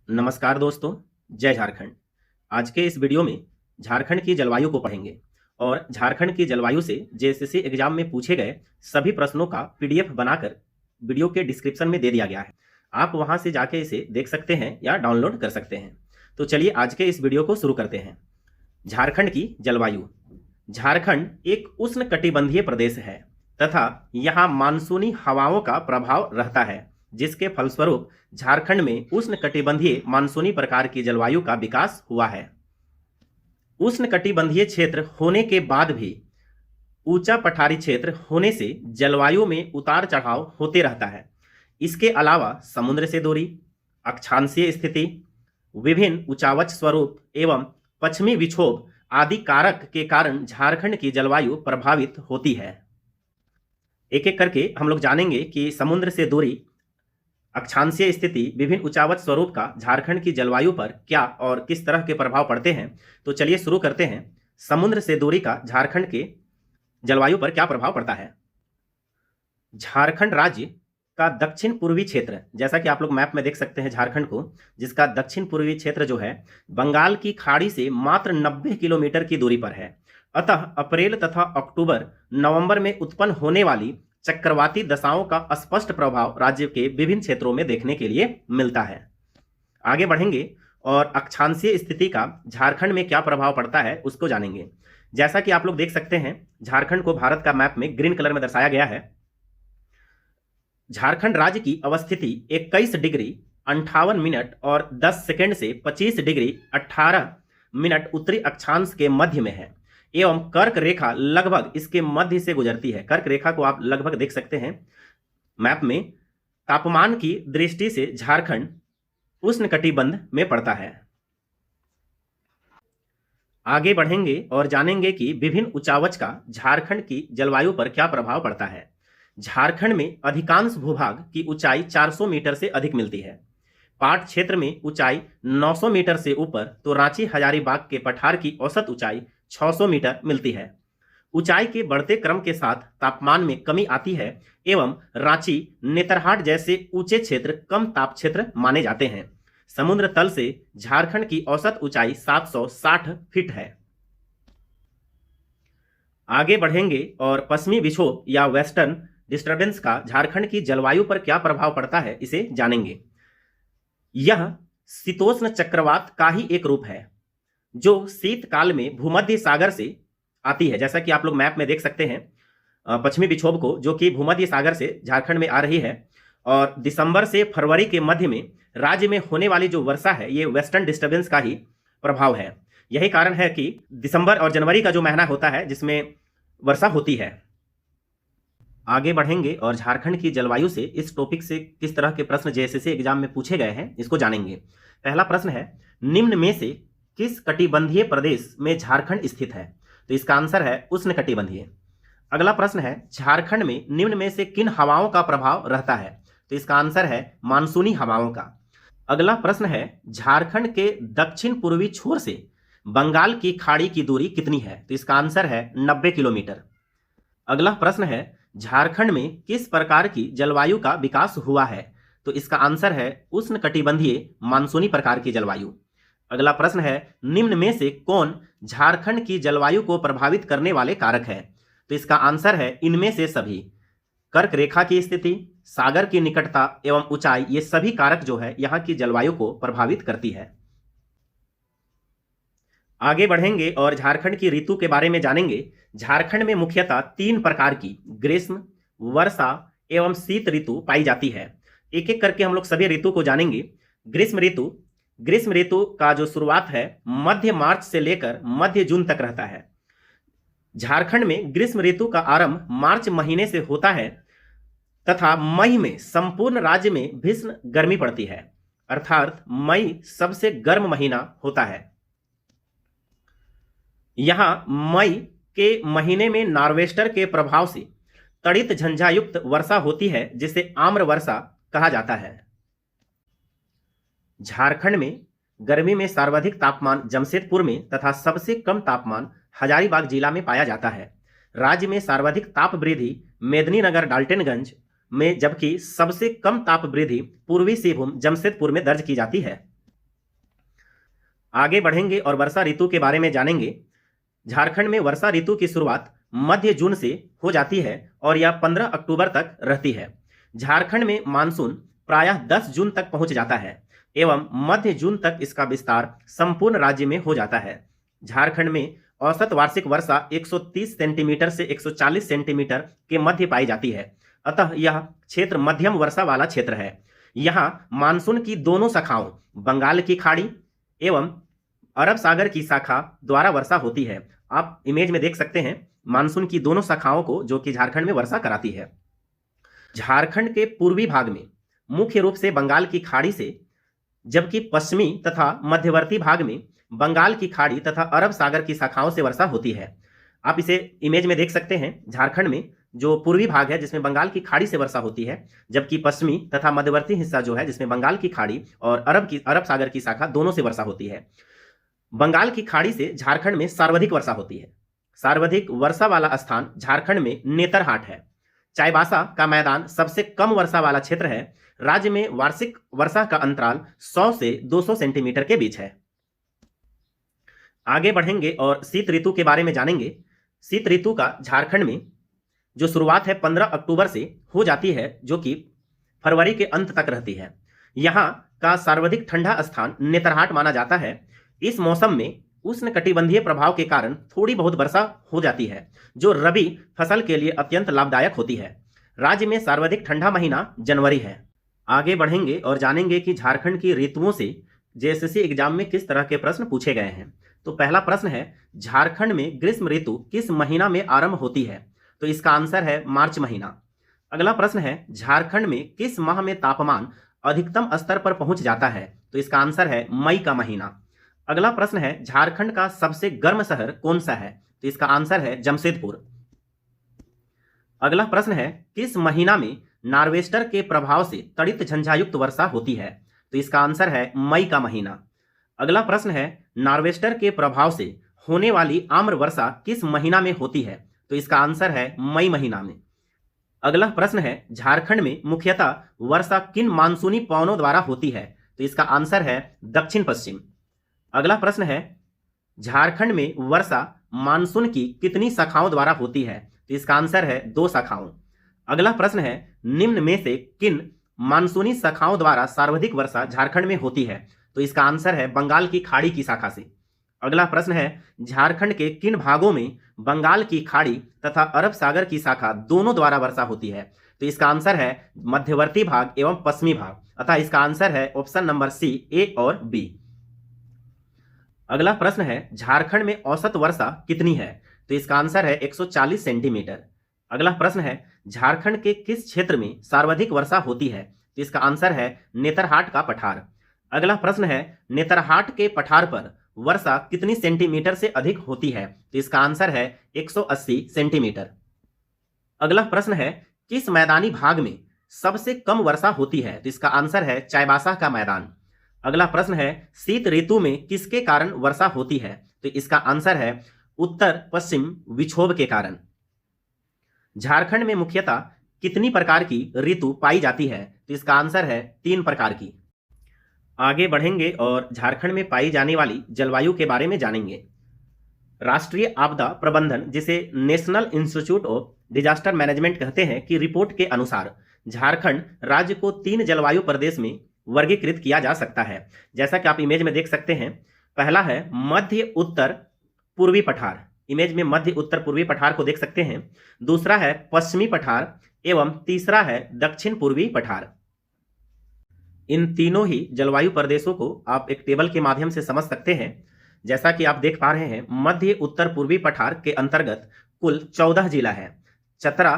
नमस्कार दोस्तों, जय झारखंड। आज के इस वीडियो में झारखंड की जलवायु को पढ़ेंगे और झारखंड की जलवायु से जेएसएससी एग्जाम में पूछे गए सभी प्रश्नों का पीडीएफ बनाकर वीडियो के डिस्क्रिप्शन में दे दिया गया है। आप वहां से जाके इसे देख सकते हैं या डाउनलोड कर सकते हैं। तो चलिए आज के इस वीडियो को शुरू करते हैं। झारखंड की जलवायु। झारखंड एक उष्णकटिबंधीय प्रदेश है तथा यहाँ मानसूनी हवाओं का प्रभाव रहता है, जिसके फलस्वरूप झारखंड में उष्णकटिबंधीय मानसूनी प्रकार की जलवायु का विकास हुआ है। उष्णकटिबंधीय क्षेत्र होने के बाद भी ऊंचा पठारी क्षेत्र होने से जलवायु में उतार चढ़ाव होते रहता है। इसके अलावा समुद्र से दूरी, अक्षांशीय स्थिति, विभिन्न उच्चावच स्वरूप एवं पश्चिमी विक्षोभ आदि कारक के कारण झारखंड की जलवायु प्रभावित होती है। एक एक करके हम लोग जानेंगे कि समुद्र से दूरी, अक्षांशीय स्थिति, विभिन्न उच्चावच स्वरूप का झारखंड की जलवायु पर क्या और किस तरह के प्रभाव पड़ते हैं। तो चलिए शुरू करते हैं। समुद्र से दूरी का झारखंड के जलवायु पर क्या प्रभाव पड़ता है। झारखंड राज्य का दक्षिण पूर्वी क्षेत्र, जैसा कि आप लोग मैप में देख सकते हैं झारखंड को, जिसका दक्षिण पूर्वी क्षेत्र जो है बंगाल की खाड़ी से मात्र 90 किलोमीटर की दूरी पर है। अतः अप्रैल तथा अक्टूबर नवंबर में उत्पन्न होने वाली चक्रवाती दशाओं का स्पष्ट प्रभाव राज्य के विभिन्न क्षेत्रों में देखने के लिए मिलता है। आगे बढ़ेंगे और अक्षांशीय स्थिति का झारखंड में क्या प्रभाव पड़ता है उसको जानेंगे। जैसा कि आप लोग देख सकते हैं, झारखंड को भारत का मैप में ग्रीन कलर में दर्शाया गया है। झारखंड राज्य की अवस्थिति 21 डिग्री 58 मिनट और 10 सेकंड से 25 डिग्री 18 मिनट उत्तरी अक्षांश के मध्य में है एवं कर्क रेखा लगभग इसके मध्य से गुजरती है। कर्क रेखा को आप लगभग देख सकते हैं मैप में। तापमान की दृष्टि से झारखंड उष्णकटिबंध में पड़ता है। आगे बढ़ेंगे और जानेंगे कि विभिन्न उच्चावच का झारखंड की जलवायु पर क्या प्रभाव पड़ता है। झारखंड में अधिकांश भूभाग की ऊंचाई 400 मीटर से अधिक मिलती है। पाट क्षेत्र में ऊंचाई 900 मीटर से ऊपर तो रांची हजारीबाग के पठार की औसत ऊंचाई 600 मीटर मिलती है। ऊंचाई के बढ़ते क्रम के साथ तापमान में कमी आती है एवं रांची, नेतरहाट जैसे ऊंचे क्षेत्र कम ताप क्षेत्र माने जाते हैं। समुद्र तल से झारखंड की औसत ऊंचाई 760 फीट है। आगे बढ़ेंगे और पश्चिमी विक्षोभ या वेस्टर्न डिस्टर्बेंस का झारखंड की जलवायु पर क्या प्रभाव पड़ता है इसे जानेंगे। यह शीतोष्ण चक्रवात का ही एक रूप है जो शीतकाल में भूमध्य सागर से आती है। जैसा कि आप लोग मैप में देख सकते हैं पश्चिमी विक्षोभ को, जो कि भूमध्य सागर से झारखंड में आ रही है और दिसंबर से फरवरी के मध्य में राज्य में होने वाली जो वर्षा है ये वेस्टर्न डिस्टर्बेंस का ही प्रभाव है। यही कारण है कि दिसंबर और जनवरी का जो महीना होता है जिसमें वर्षा होती है। आगे बढ़ेंगे और झारखंड की जलवायु से इस टॉपिक से किस तरह के प्रश्न जेएसएससी एग्जाम में पूछे गए हैं इसको जानेंगे। पहला प्रश्न है, निम्न में से किस कटिबंधीय प्रदेश में झारखंड स्थित है। तो इसका आंसर है उष्णकटिबंधीय। अगला प्रश्न है, झारखंड में निम्न में से किन हवाओं का प्रभाव रहता है। तो इसका आंसर है मानसूनी हवाओं का। अगला प्रश्न है, झारखंड के दक्षिण पूर्वी छोर से बंगाल की खाड़ी की दूरी कितनी है। तो इसका आंसर है 90 किलोमीटर। अगला प्रश्न है, झारखंड में किस प्रकार की जलवायु का विकास हुआ है। तो इसका आंसर है उष्णकटिबंधीय मानसूनी प्रकार की जलवायु। अगला प्रश्न है, निम्न में से कौन झारखंड की जलवायु को प्रभावित करने वाले कारक है। तो इसका आंसर है इनमें से सभी। कर्क रेखा की स्थिति, सागर की निकटता एवं ऊंचाई, ये सभी कारक जो है यहाँ की जलवायु को प्रभावित करती है। आगे बढ़ेंगे और झारखंड की ऋतु के बारे में जानेंगे। झारखंड में मुख्यतः 3 प्रकार की ग्रीष्म, वर्षा एवं शीत ऋतु पाई जाती है। एक एक करके हम लोग सभी ऋतु को जानेंगे। ग्रीष्म ऋतु का जो शुरुआत है मध्य मार्च से लेकर मध्य जून तक रहता है। झारखंड में ग्रीष्म ऋतु का आरंभ मार्च महीने से होता है तथा मई में संपूर्ण राज्य में भीषण गर्मी पड़ती है, अर्थात मई सबसे गर्म महीना होता है। यहां मई के महीने में नार्वेस्टर के प्रभाव से तड़ित झंझायुक्त वर्षा होती है जिसे आम्र वर्षा कहा जाता है। झारखंड में गर्मी में सर्वाधिक तापमान जमशेदपुर में तथा सबसे कम तापमान हजारीबाग जिला में पाया जाता है। राज्य में सर्वाधिक ताप वृद्धि मेदिनीनगर डाल्टनगंज में, जबकि सबसे कम ताप वृद्धि पूर्वी सिंहभूम जमशेदपुर में दर्ज की जाती है। आगे बढ़ेंगे और वर्षा ऋतु के बारे में जानेंगे। झारखंड में वर्षा ऋतु की शुरुआत मध्य जून से हो जाती है और यह 15 अक्टूबर तक रहती है। झारखंड में मानसून प्रायः 10 जून तक पहुंच जाता है एवं मध्य जून तक इसका विस्तार संपूर्ण राज्य में हो जाता है। झारखंड में औसत वार्षिक वर्षा 130 सेंटीमीटर से 140 सेंटीमीटर के मध्य पाई जाती है। अतः यह क्षेत्र मध्यम वर्षा वाला क्षेत्र है। यहाँ मानसून की दोनों शाखाओं बंगाल की खाड़ी एवं अरब सागर की शाखा द्वारा वर्षा होती है। आप इमेज में देख सकते हैं मानसून की दोनों शाखाओं को जो कि झारखंड में वर्षा कराती है। झारखंड के पूर्वी भाग में मुख्य रूप से बंगाल की खाड़ी से, जबकि पश्चिमी तथा मध्यवर्ती भाग में बंगाल की खाड़ी तथा अरब सागर की शाखाओं से वर्षा होती है। आप इसे इमेज में देख सकते हैं। झारखंड में जो पूर्वी भाग है जिसमें बंगाल की खाड़ी से वर्षा होती है, जबकि पश्चिमी तथा मध्यवर्ती हिस्सा जो है जिसमें बंगाल की खाड़ी और अरब सागर की शाखा दोनों से वर्षा होती है। बंगाल की खाड़ी से झारखंड में सर्वाधिक वर्षा होती है। सर्वाधिक वर्षा वाला स्थान झारखंड में नेतरहाट है। चाईबासा का मैदान सबसे कम वर्षा वाला क्षेत्र है। राज्य में वार्षिक वर्षा का अंतराल 100 से 200 सेंटीमीटर के बीच है। आगे बढ़ेंगे और शीत ऋतु के बारे में जानेंगे। शीत ऋतु का झारखंड में जो शुरुआत है 15 अक्टूबर से हो जाती है, जो कि फरवरी के अंत तक रहती है। यहाँ का सर्वाधिक ठंडा स्थान नेतरहाट माना जाता है। इस मौसम में उष्णकटिबंधीय प्रभाव के कारण थोड़ी बहुत वर्षा हो जाती है, जो रबी फसल के लिए अत्यंत लाभदायक होती है। राज्य में सर्वाधिक ठंडा महीना जनवरी है। आगे बढ़ेंगे और जानेंगे कि झारखंड की ऋतुओं से जेएसएससी एग्जाम में किस तरह के प्रश्न पूछे गए हैं। तो पहला प्रश्न है, झारखंड में ग्रीष्म ऋतु किस महीना में आरंभ होती है? तो इसका आंसर है मार्च महीना। अगला प्रश्न है, झारखंड में किस माह में तापमान अधिकतम स्तर पर पहुंच जाता है? तो इसका आंसर है मई का महीना। अगला प्रश्न है, झारखंड का सबसे गर्म शहर कौन सा है? तो इसका आंसर है जमशेदपुर। अगला प्रश्न है, किस महीना में नार्वेस्टर के प्रभाव से तड़ित झंझायुक्त वर्षा होती है? तो इसका आंसर है मई का महीना। अगला प्रश्न है, नार्वेस्टर के प्रभाव से होने वाली आम्र वर्षा किस महीना में होती है? तो इसका आंसर है मई महीना में। अगला प्रश्न है, झारखंड में मुख्यतः वर्षा किन मानसूनी पवनों द्वारा होती है? तो इसका आंसर है दक्षिण पश्चिम। अगला प्रश्न है, झारखंड में वर्षा मानसून की कितनी शाखाओं द्वारा होती है? तो इसका आंसर है 2 शाखाओं। अगला प्रश्न है, निम्न में से किन मानसूनी शाखाओं द्वारा सर्वाधिक वर्षा झारखंड में होती है? तो इसका आंसर है बंगाल की खाड़ी की शाखा से। अगला प्रश्न है, झारखंड के किन भागों में बंगाल की खाड़ी तथा अरब सागर की शाखा दोनों द्वारा वर्षा होती है? तो इसका आंसर है मध्यवर्ती भाग एवं पश्चिमी भाग। अतः इसका आंसर है ऑप्शन नंबर सी, ए और बी। अगला प्रश्न है, झारखंड में औसत वर्षा कितनी है? तो इसका आंसर है 140 सेंटीमीटर। अगला प्रश्न है, झारखंड के किस क्षेत्र में सर्वाधिक वर्षा होती है? तो इसका आंसर है नेतरहाट का पठार। अगला प्रश्न है, नेतरहाट के पठार पर वर्षा कितनी सेंटीमीटर से अधिक होती है? तो इसका आंसर है 180 सेंटीमीटर। अगला प्रश्न है, किस मैदानी भाग में सबसे कम वर्षा होती है? तो इसका आंसर है चाईबासा का मैदान। अगला प्रश्न है, शीत ऋतु में किसके कारण वर्षा होती है? तो इसका आंसर है उत्तर पश्चिम विक्षोभ के कारण। झारखंड में मुख्यतः कितनी प्रकार की ऋतु पाई जाती है? तो इसका आंसर है 3 प्रकार की। आगे बढ़ेंगे और झारखंड में पाई जाने वाली जलवायु के बारे में जानेंगे। राष्ट्रीय आपदा प्रबंधन, जिसे national institute of disaster management कहते हैं, की रिपोर्ट के अनुसार झारखंड राज्य को 3 जलवायु प्रदेश में वर्गीकृत किया जा सकता है। जैसा कि आप इमेज में देख सकते हैं, पहला है मध्य उत्तर पूर्वी पठार। इमेज में मध्य उत्तर पूर्वी पठार को देख सकते हैं। दूसरा है पश्चिमी पठार एवं तीसरा है दक्षिण पूर्वी पठार। इन तीनों ही जलवायु प्रदेशों को आप एक टेबल के माध्यम से समझ सकते हैं। जैसा कि आप देख पा रहे हैं, मध्य उत्तर पूर्वी पठार के अंतर्गत कुल 14 जिला है। चतरा,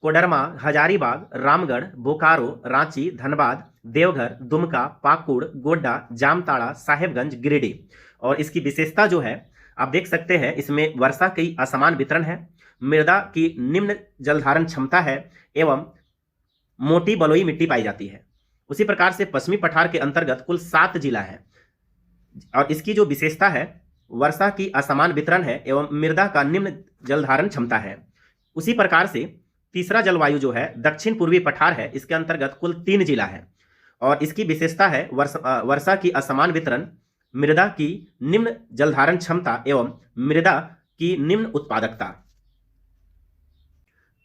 कोडरमा, हजारीबाग, रामगढ़, बोकारो, रांची, धनबाद, देवघर, दुमका, पाकुड़, गोड्डा, जामताड़ा, साहेबगंज, गिरिडीह। और इसकी विशेषता जो है आप देख सकते हैं, इसमें वर्षा की असमान वितरण है, मृदा की निम्न जलधारण क्षमता है एवं मोटी बलुई मिट्टी पाई जाती है। उसी प्रकार से पश्चिमी पठार के अंतर्गत कुल 7 जिला है और इसकी जो विशेषता है वर्षा की असमान वितरण है एवं मृदा का निम्न जलधारण क्षमता है। उसी प्रकार से तीसरा जलवायु जो है दक्षिण पूर्वी पठार है, इसके अंतर्गत कुल 3 जिला है और इसकी विशेषता है वर्षा की असमान वितरण मृदा की निम्न जलधारण क्षमता एवं मृदा की निम्न उत्पादकता।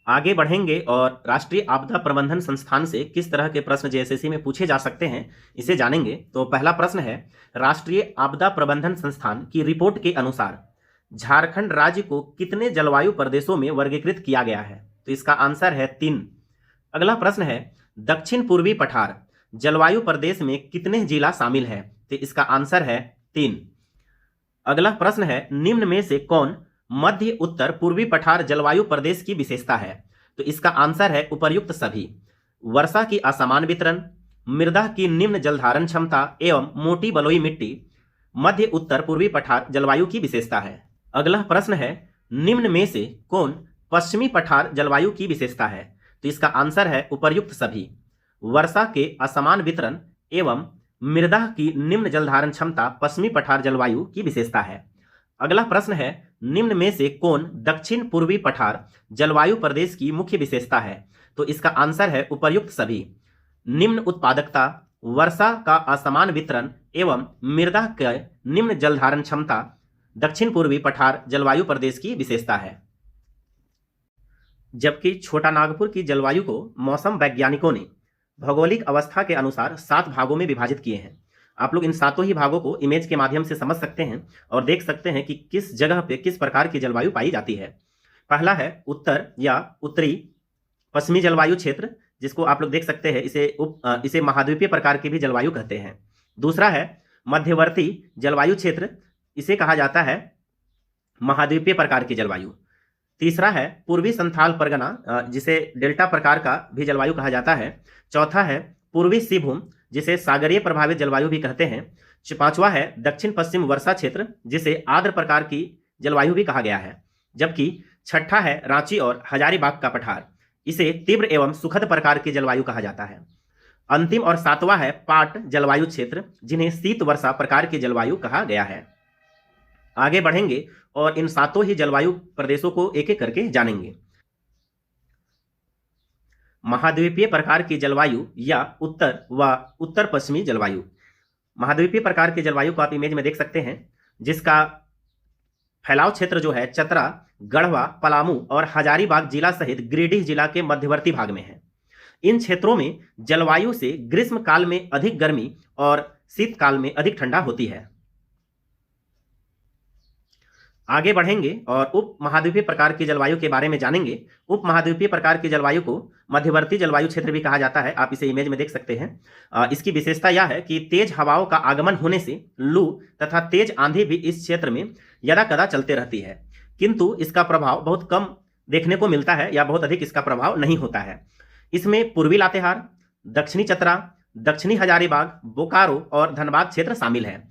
आगे बढ़ेंगे और राष्ट्रीय आपदा प्रबंधन संस्थान से किस तरह के प्रश्न जेएसएससी में पूछे जा सकते हैं इसे जानेंगे। तो पहला प्रश्न है, राष्ट्रीय आपदा प्रबंधन संस्थान की रिपोर्ट के अनुसार झारखंड राज्य को कितने जलवायु प्रदेशों में वर्गीकृत किया गया है? तो इसका आंसर है 3। अगला प्रश्न है, दक्षिण पूर्वी पठार जलवायु प्रदेश में कितने जिला शामिल है? तो इसका आंसर है 3। अगला प्रश्न है, निम्न में से कौन मध्य उत्तर पूर्वी पठार जलवायु प्रदेश की विशेषता है? तो इसका आंसर है उपर्युक्त सभी। वर्षा की असमान वितरण, मृदा की निम्न जलधारण क्षमता एवं मोटी बलुई मिट्टी मध्य उत्तर पूर्वी पठार जलवायु की विशेषता है। अगला प्रश्न है, निम्न में से कौन पश्चिमी पठार जलवायु की विशेषता है? तो इसका आंसर है उपर्युक्त सभी। वर्षा के असमान वितरण एवं मृदा की निम्न जलधारण क्षमता पश्चिमी पठार जलवायु की विशेषता है। अगला प्रश्न है, निम्न में से कौन दक्षिण पूर्वी पठार जलवायु प्रदेश की मुख्य विशेषता है? तो इसका आंसर है उपर्युक्त सभी। निम्न उत्पादकता, वर्षा का असमान वितरण एवं मृदा के निम्न जलधारण क्षमता दक्षिण पूर्वी पठार जलवायु प्रदेश की विशेषता है। जबकि छोटा नागपुर की जलवायु को मौसम वैज्ञानिकों ने भौगोलिक अवस्था के अनुसार 7 भागों में विभाजित किए हैं। आप लोग इन 7 ही भागों को इमेज के माध्यम से समझ सकते हैं और देख सकते हैं कि किस जगह पे किस प्रकार की जलवायु पाई जाती है। पहला है उत्तर या उत्तरी पश्चिमी जलवायु क्षेत्र, जिसको आप लोग देख सकते हैं, इसे महाद्वीपीय प्रकार की भी जलवायु कहते हैं। दूसरा है मध्यवर्ती जलवायु क्षेत्र, इसे कहा जाता है महाद्वीपीय प्रकार की जलवायु। तीसरा है पूर्वी संथाल परगना, जिसे डेल्टा प्रकार का भी जलवायु कहा जाता है। चौथा है पूर्वी सिंहभूम, जिसे सागरीय प्रभावित जलवायु भी कहते हैं। पांचवा है दक्षिण पश्चिम वर्षा क्षेत्र, जिसे आर्द्र प्रकार की जलवायु भी कहा गया है। जबकि छठा है रांची और हजारीबाग का पठार, इसे तीव्र एवं सुखद प्रकार की जलवायु कहा जाता है। अंतिम और 7वां है पाट जलवायु क्षेत्र, जिन्हें शीत वर्षा प्रकार की जलवायु कहा गया है। आगे बढ़ेंगे और इन 7 ही जलवायु प्रदेशों को एक एक करके जानेंगे। महाद्वीपीय प्रकार की जलवायु या उत्तर व उत्तर पश्चिमी जलवायु। महाद्वीपीय प्रकार की जलवायु को आप इमेज में देख सकते हैं, जिसका फैलाव क्षेत्र जो है चतरा, गढ़वा, पलामू और हजारीबाग जिला सहित गिरिडीह जिला के मध्यवर्ती भाग में है। इन क्षेत्रों में जलवायु से ग्रीष्म काल में अधिक गर्मी और शीतकाल में अधिक ठंडा होती है। आगे बढ़ेंगे और उप महाद्वीपीय प्रकार की जलवायु के बारे में जानेंगे। उप महाद्वीपीय प्रकार की जलवायु को मध्यवर्ती जलवायु क्षेत्र भी कहा जाता है, आप इसे इमेज में देख सकते हैं। इसकी विशेषता यह है कि तेज हवाओं का आगमन होने से लू तथा तेज आंधी भी इस क्षेत्र में यदा कदा चलते रहती है, किंतु इसका प्रभाव बहुत कम देखने को मिलता है या बहुत अधिक इसका प्रभाव नहीं होता है। इसमें पूर्वी लातेहार, दक्षिणी चतरा, दक्षिणी हजारीबाग, बोकारो और धनबाद क्षेत्र शामिल है।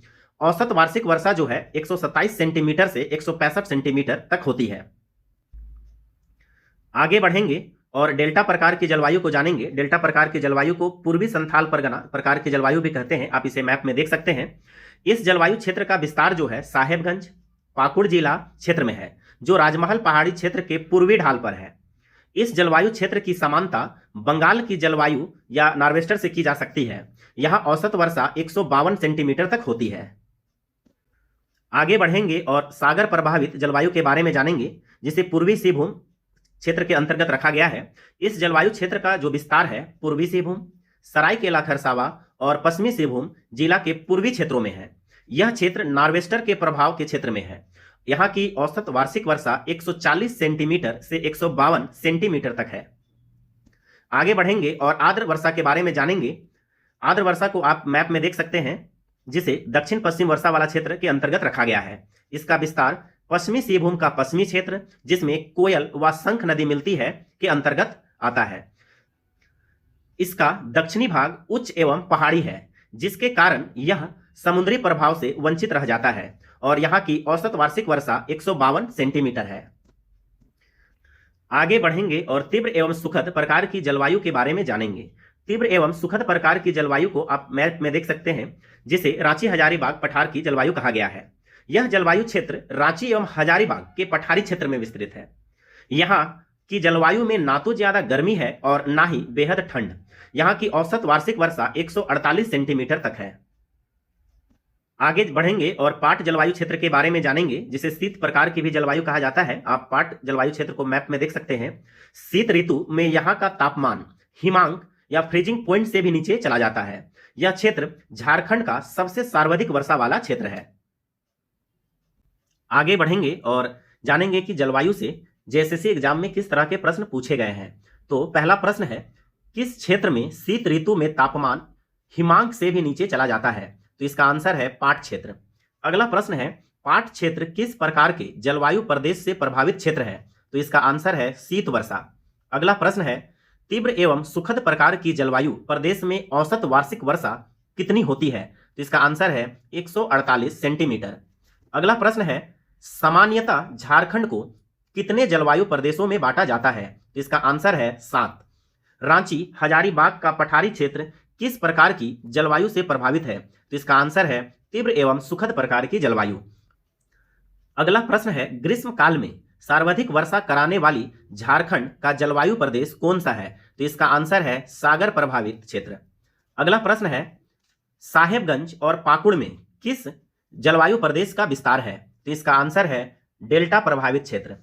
औसत वार्षिक वर्षा जो है 127 सेंटीमीटर से 165 सेंटीमीटर तक होती है। आगे बढ़ेंगे और डेल्टा प्रकार की जलवायु को जानेंगे। डेल्टा प्रकार की जलवायु को पूर्वी संथाल परगना प्रकार की जलवायु भी कहते हैं, आप इसे मैप में देख सकते हैं। इस जलवायु क्षेत्र का विस्तार जो है साहेबगंज, पाकुड़ जिला क्षेत्र में है, जो राजमहल पहाड़ी क्षेत्र के पूर्वी ढाल पर है। इस जलवायु क्षेत्र की समानता बंगाल की जलवायु या नॉर्वेस्टर से की जा सकती है। यहाँ औसत वर्षा 152 सेंटीमीटर तक होती है। आगे बढ़ेंगे और सागर प्रभावित जलवायु के बारे में जानेंगे, जिसे पूर्वी सिंहभूम क्षेत्र के अंतर्गत रखा गया है। इस जलवायु क्षेत्र का जो विस्तार है पूर्वी सिंहभूम, सरायकेला खरसावा और पश्चिमी सिंहभूम जिला के पूर्वी क्षेत्रों में है। यह क्षेत्र नॉर्वेस्टर के प्रभाव के क्षेत्र में है। यहाँ की औसत वार्षिक वर्षा 140 सेंटीमीटर से 152 सेंटीमीटर तक है। आगे बढ़ेंगे और आर्द्र वर्षा के बारे में जानेंगे। आर्द्र वर्षा को आप मैप में देख सकते हैं, जिसे दक्षिण पश्चिम वर्षा वाला क्षेत्र के अंतर्गत रखा गया है। इसका विस्तार पश्चिमी सिंहभूम का पश्चिमी क्षेत्र, जिसमें कोयल व शंख नदी मिलती है, के अंतर्गत आता है। इसका दक्षिणी भाग उच्च एवं पहाड़ी है, जिसके कारण यह समुद्री प्रभाव से वंचित रह जाता है और यहाँ की औसत वार्षिक वर्षा 152 सेंटीमीटर है। आगे बढ़ेंगे और तीव्र एवं सुखद प्रकार की जलवायु के बारे में जानेंगे। तीव्र एवं सुखद प्रकार की जलवायु को आप मैप में देख सकते हैं, जिसे रांची हजारीबाग पठार की जलवायु कहा गया है। यह जलवायु क्षेत्र रांची एवं हजारीबाग के पठारी क्षेत्र में विस्तृत है। यहाँ की जलवायु में ना तो ज्यादा गर्मी है और ना ही बेहद ठंड। यहाँ की औसत वार्षिक वर्षा 148 सेंटीमीटर तक है। आगे बढ़ेंगे और पाट जलवायु क्षेत्र के बारे में जानेंगे, जिसे शीत प्रकार की भी जलवायु कहा जाता है। आप पाट जलवायु क्षेत्र को मैप में देख सकते हैं। शीत ऋतु में यहाँ का तापमान हिमांक या फ्रीजिंग पॉइंट से भी नीचे चला जाता है। यह क्षेत्र झारखंड का सबसे सर्वाधिक वर्षा वाला क्षेत्र है। आगे बढ़ेंगे और जानेंगे कि जलवायु से जेएसएससी एग्जाम में किस तरह के प्रश्न पूछे गए हैं। तो पहला प्रश्न है, किस क्षेत्र में शीत ऋतु में तापमान हिमांक से भी नीचे चला जाता है? तो इसका आंसर है पाट क्षेत्र। अगला प्रश्न है, पाट क्षेत्र किस प्रकार के जलवायु प्रदेश से प्रभावित क्षेत्र है? तो इसका आंसर है शीत वर्षा। अगला प्रश्न है, तीव्र एवं सुखद प्रकार की जलवायु प्रदेश में औसत वार्षिक वर्षा कितनी होती है? तो इसका आंसर है 148 सेंटीमीटर। अगला प्रश्न है, सामान्यतः झारखंड को कितने जलवायु प्रदेशों में बांटा जाता है? तो इसका आंसर है 7। रांची हजारीबाग का पठारी क्षेत्र किस प्रकार की जलवायु से प्रभावित है? तो इसका आंसर है तीव्र एवं सुखद प्रकार की जलवायु। अगला प्रश्न है, ग्रीष्म काल में सर्वाधिक वर्षा कराने वाली झारखंड का जलवायु प्रदेश कौन सा है? तो इसका आंसर है सागर प्रभावित क्षेत्र। अगला प्रश्न है, साहेबगंज और पाकुड़ में किस जलवायु प्रदेश का विस्तार है? तो इसका आंसर है डेल्टा प्रभावित क्षेत्र।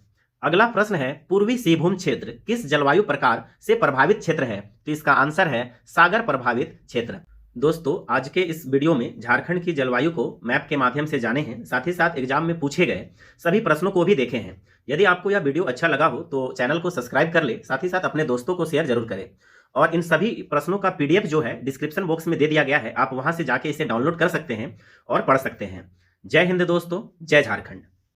अगला प्रश्न है, पूर्वी सिंहभूम क्षेत्र किस जलवायु प्रकार से प्रभावित क्षेत्र है? तो इसका आंसर है सागर प्रभावित क्षेत्र। दोस्तों, आज के इस वीडियो में झारखंड की जलवायु को मैप के माध्यम से जाने हैं, साथ ही साथ एग्जाम में पूछे गए सभी प्रश्नों को भी देखे हैं। यदि आपको यह वीडियो अच्छा लगा हो तो चैनल को सब्सक्राइब कर ले, साथ ही साथ अपने दोस्तों को शेयर जरूर करें। और इन सभी प्रश्नों का PDF जो है डिस्क्रिप्शन बॉक्स में दे दिया गया है, आप वहां से जाके इसे डाउनलोड कर सकते हैं और पढ़ सकते हैं। जय हिंद दोस्तों, जय झारखंड।